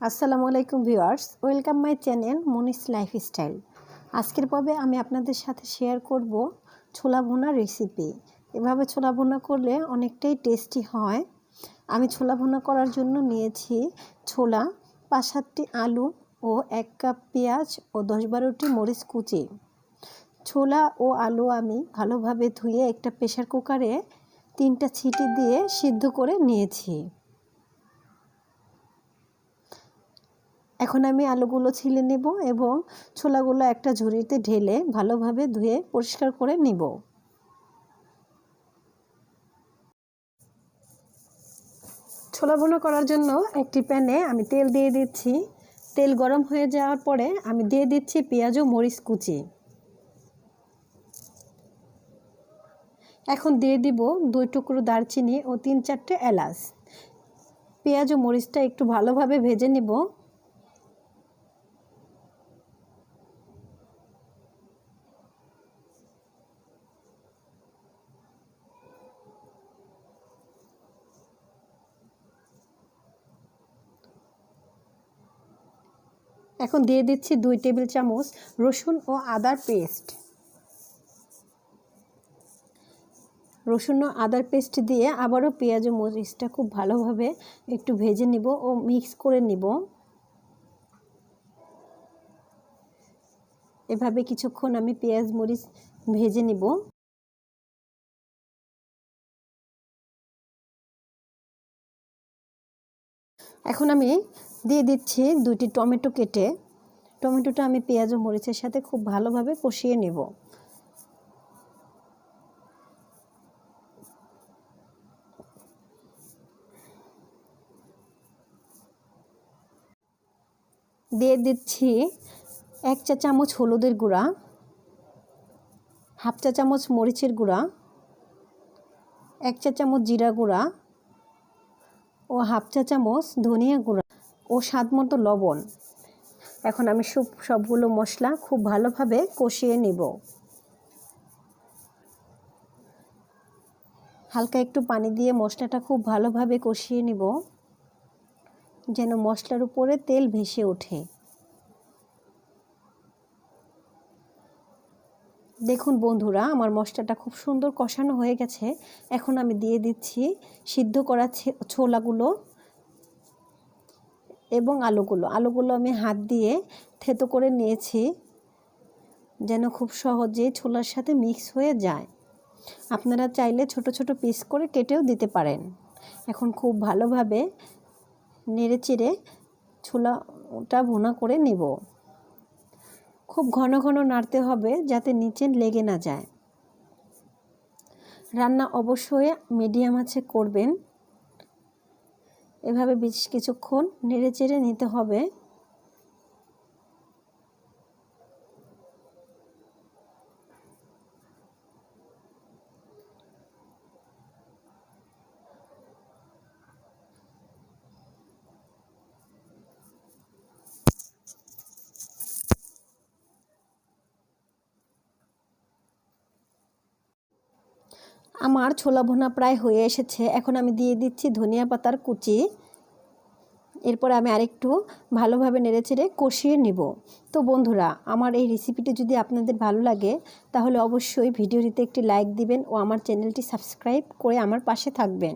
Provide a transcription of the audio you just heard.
আসসালামু আলাইকুম viewers, welcome my channel Monis lifestyle. আজকের পর্বে আমি আপনাদের সাথে শেয়ার করব ছোলা ভুনা রেসিপি। এভাবে ছোলা ভুনা করলে অনেকটাই টেস্টি হয়। আমি ছোলা ভুনা করার জন্য নিয়েছি ছোলা, 5-7টি আলু ও 1 কাপ পেঁয়াজ ও 10-12টি মরিচ কুচি। ছোলা ও আলু আমি ভালোভাবে ধুয়ে একটা প্রেসার কুকারে 3টা সিটি দিয়ে সিদ্ধ করে নিয়েছি। এখন আমি আলুগুলো ছিলে নেব এবং ছোলাগুলো একটা ঝুড়িতে ঢেলে ভালোভাবে ধুয়ে পরিষ্কার করে নিব। ছোলা ভুনা করার জন্য একটি প্যানে আমি তেল দিয়ে দিচ্ছি। তেল গরম হয়ে যাওয়ার পরে আমি দিয়ে দিচ্ছি পেঁয়াজ ও মরিচ কুচি। এখন দিয়ে দিব 2 টুকরো দারচিনি ও 3-4টে এলাচ। পেঁয়াজ ও মরিচটা একটু ভালোভাবে ভেজে নিব। এখন দিয়ে দিচ্ছি 2 টেবিল চামচ রসুন ও আদার পেস্ট। রসুন ও আদার পেস্ট দিয়ে আবারও পেঁয়াজ ও মরিচটা খুব ভালোভাবে একটু ভেজে নিব ও মিক্স করে নিব। এভাবে কিছুক্ষণ আমি পেঁয়াজ মরিচ ভেজে নিব। এখন আমি দিয়ে দিচ্ছি 2টি টমেটো কেটে। টমেটোটা আমি পেঁয়াজ ও মরিচের সাথে খুব ভালোভাবে কষিয়ে নেব। দিয়ে দিচ্ছি 1 চা চামচ হলুদের গুঁড়া, 1/2 চা চামচ মরিচের গুঁড়া, 1 চা চামচ জিরা গুঁড়া ও 1/2 চা চামচ ধনিয়া গুঁড়া ও স্বাদমতো লবণ। এখন আমি সবগুলো মশলা খুব ভালোভাবে কষিয়ে নেব। হালকা একটু পানি দিয়ে মশলাটা খুব ভালোভাবে কষিয়ে নেব যেন মশলার উপরে তেল ভেসে ওঠে। দেখুন বন্ধুরা, আমার মশলাটা খুব সুন্দর কষানো হয়ে গেছে। এখন আমি দিয়ে দিচ্ছি সিদ্ধ করা ছোলাগুলো এবং আলুগুলো আমি হাত দিয়ে থেতো করে নিয়েছি যেন খুব সহজে ছোলার সাথে মিক্স হয়ে যায়। আপনারা চাইলে ছোট ছোট পিস করে কেটেও দিতে পারেন। এখন খুব ভালোভাবে নেড়েচেড়ে ছোলাটা ভুনা করে নেব। খুব ঘন ঘন নাড়তে হবে যাতে নিচে লেগে না যায়। রান্না অবশ্যই মিডিয়াম আঁচে করবেন। এভাবে বেশ কিছুক্ষণ নেড়েচেড়ে নিতে হবে। আমার ছোলা ভুনা প্রায় হয়ে এসেছে। এখন আমি দিয়ে দিচ্ছি ধনিয়া পাতার কুচি। এরপর আমি আরেকটু ভালোভাবে নেড়েচেড়ে কষিয়ে নিব। তো বন্ধুরা, আমার এই রেসিপিটি যদি আপনাদের ভালো লাগে তাহলে অবশ্যই ভিডিওটিতে একটি লাইক দিবেন ও আমার চ্যানেলটি সাবস্ক্রাইব করে আমার পাশে থাকবেন।